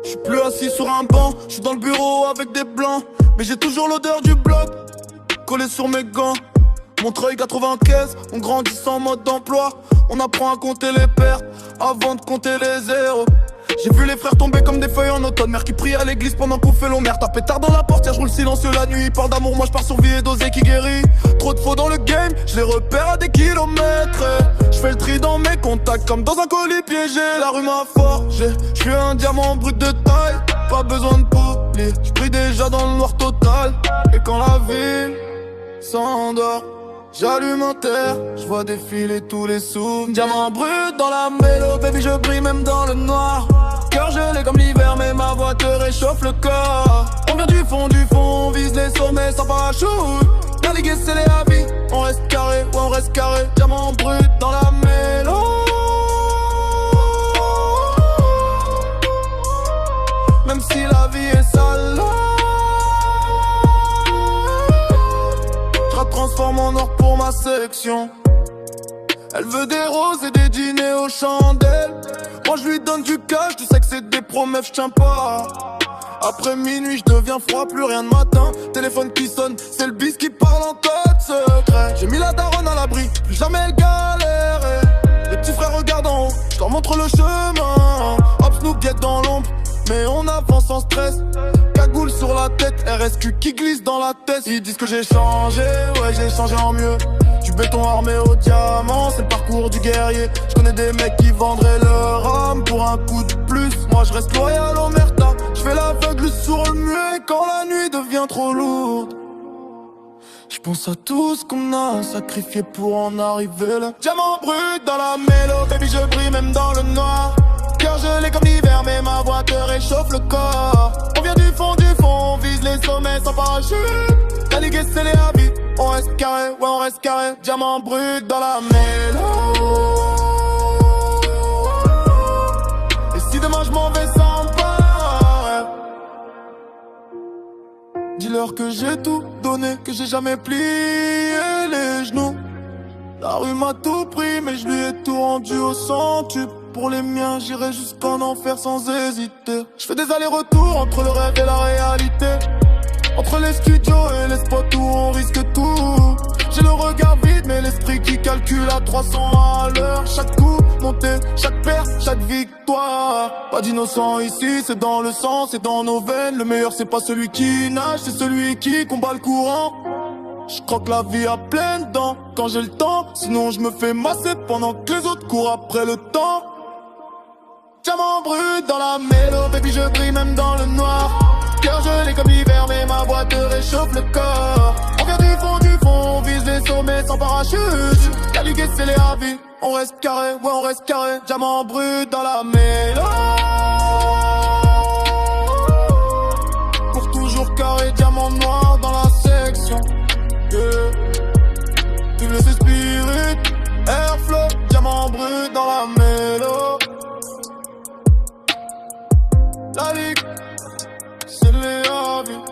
J'suis plus assis sur un banc, j'suis dans le bureau avec des blancs. Mais j'ai toujours l'odeur du bloc collé sur mes gants. Montreuil 95, on grandit sans mode d'emploi. On apprend à compter les pertes avant de compter les zéros. J'ai vu les frères tomber comme des feuilles en automne. Mère qui prie à l'église pendant qu'on fait l'homère. T'as pétard dans la portière, je roule silencieux la nuit. Parle d'amour, moi je pars sur vie et dosé qui guérit. Trop de faux dans le game, je les repère à des kilomètres. Je fais le tri dans mes contacts comme dans un colis piégé. La rue m'a forgé, je suis un diamant brut de taille. Pas besoin de poli, je brille déjà dans le noir total. Et quand la ville s'endort, j'allume un terre, je vois défiler tous les sous. Diamant brut dans la mélo, baby je brille même dans le noir. Cœur gelé comme l'hiver, mais ma voix te réchauffe le corps. On vient du fond, on vise les sommets sans parachute. Naviguer c'est les habits, on reste carré, ouais on reste carré. Diamant brut dans la mélo. Même si la vie est sale, je la transforme en or pour ma section. Elle veut des roses et des dîners aux chandelles. Moi je lui donne du cash, tu sais que c'est des promesses, je tiens pas. Après minuit je deviens froid, plus rien de matin. Téléphone qui sonne, c'est le bis qui parle en code secret. J'ai mis la daronne à l'abri, plus jamais elle galérait. Les petits frères regardent en haut, je leur montre le chemin. Hop nous guette dans l'ombre, mais on avance sans stress. Cagoule sur la tête, RSQ qui glisse dans la tête. Ils disent que j'ai changé, ouais j'ai changé en mieux. Du béton armé au diamant, c'est le parcours du guerrier. Je connais des mecs qui vendraient leur âme pour un coup de plus. Moi je reste loyal au merta, je fais l'aveugle sur le muet quand la nuit devient trop lourde. Je pense à tout ce qu'on a sacrifié pour en arriver là. Diamant brut dans la mélo, baby je brille même dans le noir. Cœur gelé comme l'hiver, mais ma voix te réchauffe le corps. On vient du fond, on vise les sommets sans parachute. Naviguer c'est les habits, on reste carré, ouais on reste carré. Diamant brut dans la mélo. Et si demain je m'en vais sans part, dis-leur que j'ai tout donné, que j'ai jamais plié les genoux. La rue m'a tout pris, mais je lui ai tout rendu au centuple. Pour les miens, j'irai jusqu'en enfer sans hésiter. Je fais des allers-retours entre le rêve et la réalité. Entre les studios et les spots où on risque tout. J'ai le regard vide, mais l'esprit qui calcule à 300 à l'heure. Chaque coup monté, chaque perte, chaque victoire. Pas d'innocent ici, c'est dans le sang, c'est dans nos veines. Le meilleur c'est pas celui qui nage, c'est celui qui combat le courant. Je croque la vie à pleines dents quand j'ai le temps. Sinon je me fais masser pendant que les autres courent après le temps. Diamant brut dans la mélo, baby je brille même dans le noir. Cœur gelé comme l'hiver, mais ma voix te réchauffe le corps. On vient du fond, on vise les sommets sans parachute. Caligué c'est les habits, on reste carré, ouais on reste carré. Diamant brut dans la mélo. Pour toujours carré, diamant noir dans la section. Tu le sais spirit, airflow, diamant brut dans la mélo. La ligue, c'est les habits.